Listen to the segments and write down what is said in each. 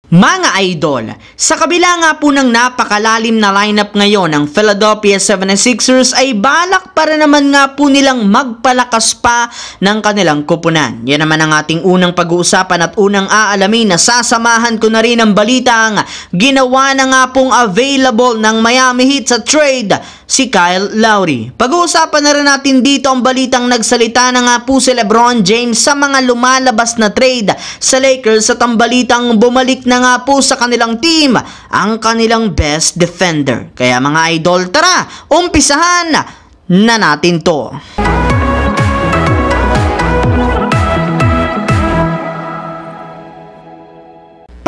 Mga idol, sa kabila nga po ng napakalalim na lineup ngayon ng Philadelphia 76ers ay balak para naman nga po nilang magpalakas pa ng kanilang kupunan. Yan naman ang ating unang pag-uusapan at unang aalamin na sasamahan ko na rin ang balitang ginawa na nga pong available ng Miami Heat sa trade si Kyle Lowry. Pag-uusapan na rin natin dito ang balitang nagsalita na nga po si LeBron James sa mga lumalabas na trade sa Lakers at ang balitang bumalik na nga po sa kanilang team ang kanilang best defender. Kaya mga idol, tara, umpisahan na natin to.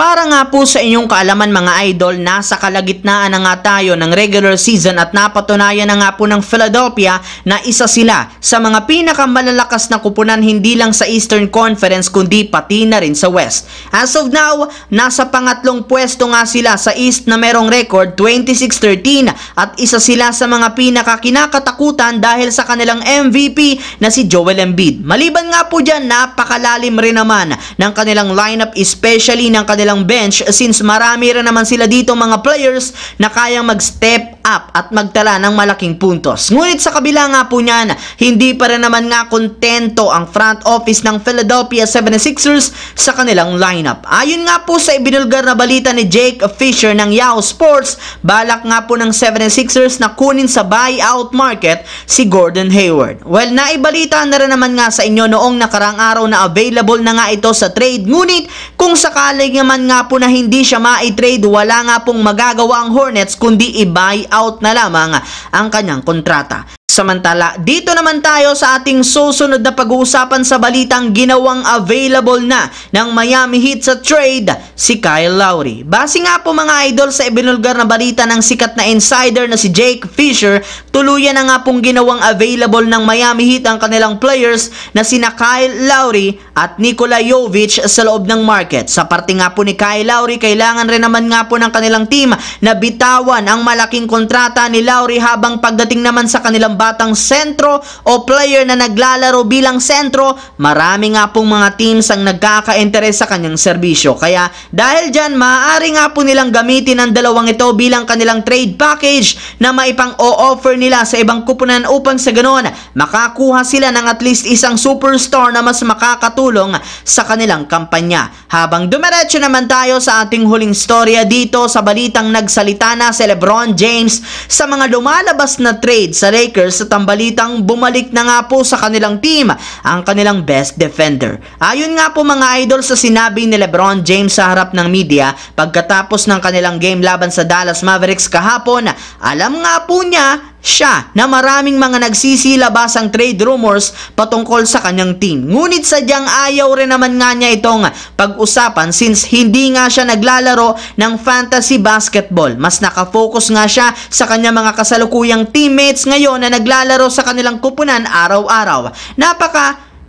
Para nga po sa inyong kaalaman mga idol, nasa kalagitnaan na nga tayo ng regular season at napatunayan na nga po ng Philadelphia na isa sila sa mga pinakamalalakas na kupunan hindi lang sa Eastern Conference kundi pati na rin sa West. As of now, nasa pangatlong pwesto nga sila sa East na merong record 26-13 at isa sila sa mga pinakakinakatakutan dahil sa kanilang MVP na si Joel Embiid. Maliban nga po dyan, napakalalim rin naman ng kanilang lineup, especially ng kanilang bench, since marami rin naman sila dito mga players na kayang mag-step up at magtala ng malaking puntos. Ngunit sa kabila nga po niyan, hindi pa rin naman nga kontento ang front office ng Philadelphia 76ers sa kanilang lineup. Ayon nga po sa ibinulgar na balita ni Jake Fisher ng Yahoo Sports, balak nga po ng 76ers na kunin sa buyout market si Gordon Hayward. Well, naibalita na rin naman nga sa inyo noong nakarang araw na available na nga ito sa trade, ngunit kung sakali naman nga po na hindi siya ma-trade, wala nga pong magagawa ang Hornets kundi i-buy out na lamang ang kanyang kontrata. Samantala, dito naman tayo sa ating susunod na pag-uusapan sa balitang ginawang available na ng Miami Heat sa trade si Kyle Lowry. Base nga po mga idol sa ibinulgar na balita ng sikat na insider na si Jake Fisher, tuluyan na nga pong ginawang available ng Miami Heat ang kanilang players na sina Kyle Lowry at Nikola Jovic sa loob ng market. Sa parte nga po ni Kyle Lowry, kailangan rin naman nga po ng kanilang team na bitawan ang malaking kontrata ni Lowry, habang pagdating naman sa kanilang batang sentro o player na naglalaro bilang sentro, marami nga pong mga teams ang nagkaka-interes sa kanyang serbisyo. Kaya dahil dyan, maaari nga po nilang gamitin ang dalawang ito bilang kanilang trade package na maipang o-offer nila sa ibang kupunan upang sa ganon makakuha sila ng at least isang superstar na mas makakatulong sa kanilang kampanya. Habang dumiretso naman tayo sa ating huling storya dito sa balitang nagsalita na si LeBron James sa mga lumalabas na trade sa Lakers at ang balitang bumalik na nga po sa kanilang team ang kanilang best defender. Ayon nga po mga idol sa sinabi ni LeBron James sa harap ng media pagkatapos ng kanilang game laban sa Dallas Mavericks kahapon, alam nga po niya na maraming mga nagsisilabasang trade rumors patungkol sa kanyang team. Ngunit sadyang ayaw rin naman nga niya itong pag-usapan since hindi nga siya naglalaro ng fantasy basketball. Mas nakafocus nga siya sa kanyang mga kasalukuyang teammates ngayon na naglalaro sa kanilang kupunan araw-araw.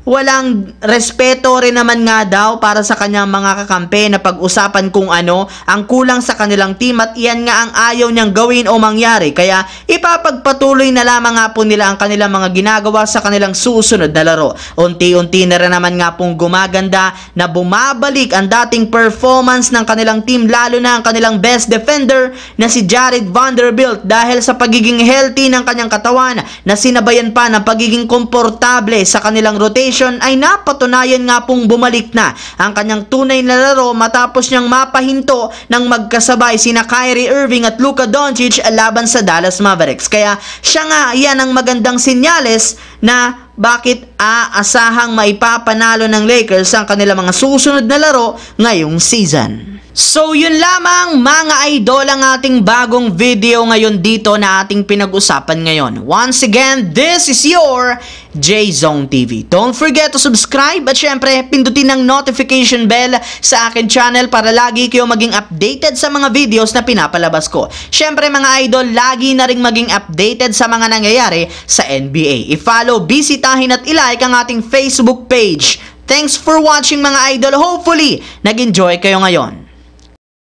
Walang respeto rin naman nga daw para sa kanyang mga kakampi na pag-usapan kung ano ang kulang sa kanilang team at iyan nga ang ayaw niyang gawin o mangyari. Kaya ipapagpatuloy na lamang nga po nila ang kanilang mga ginagawa sa kanilang susunod na laro. Unti-unti na rin naman nga pong gumaganda na bumabalik ang dating performance ng kanilang team, lalo na ang kanilang best defender na si Jared Vanderbilt, dahil sa pagiging healthy ng kanyang katawan na sinabayan pa ng pagiging komportable sa kanilang rotation ay napatunayan nga pong bumalik na ang kanyang tunay na laro matapos niyang mapahinto ng magkasabay sina Kyrie Irving at Luka Doncic laban sa Dallas Mavericks. Kaya siya nga, yan ang magandang senyales na bakit aasahang maipapanalo ng Lakers ang kanilang mga susunod na laro ngayong season. So yun lamang mga idol ang ating bagong video ngayon dito na ating pinag-usapan ngayon. Once again, this is your J-Zone TV. Don't forget to subscribe at syempre pindutin ang notification bell sa akin channel para lagi kayo maging updated sa mga videos na pinapalabas ko. Syempre mga idol, lagi na rin maging updated sa mga nangyayari sa NBA. I-follow, bisitahin at ilike ang ating Facebook page. Thanks for watching mga idol. Hopefully, nag-enjoy kayo ngayon.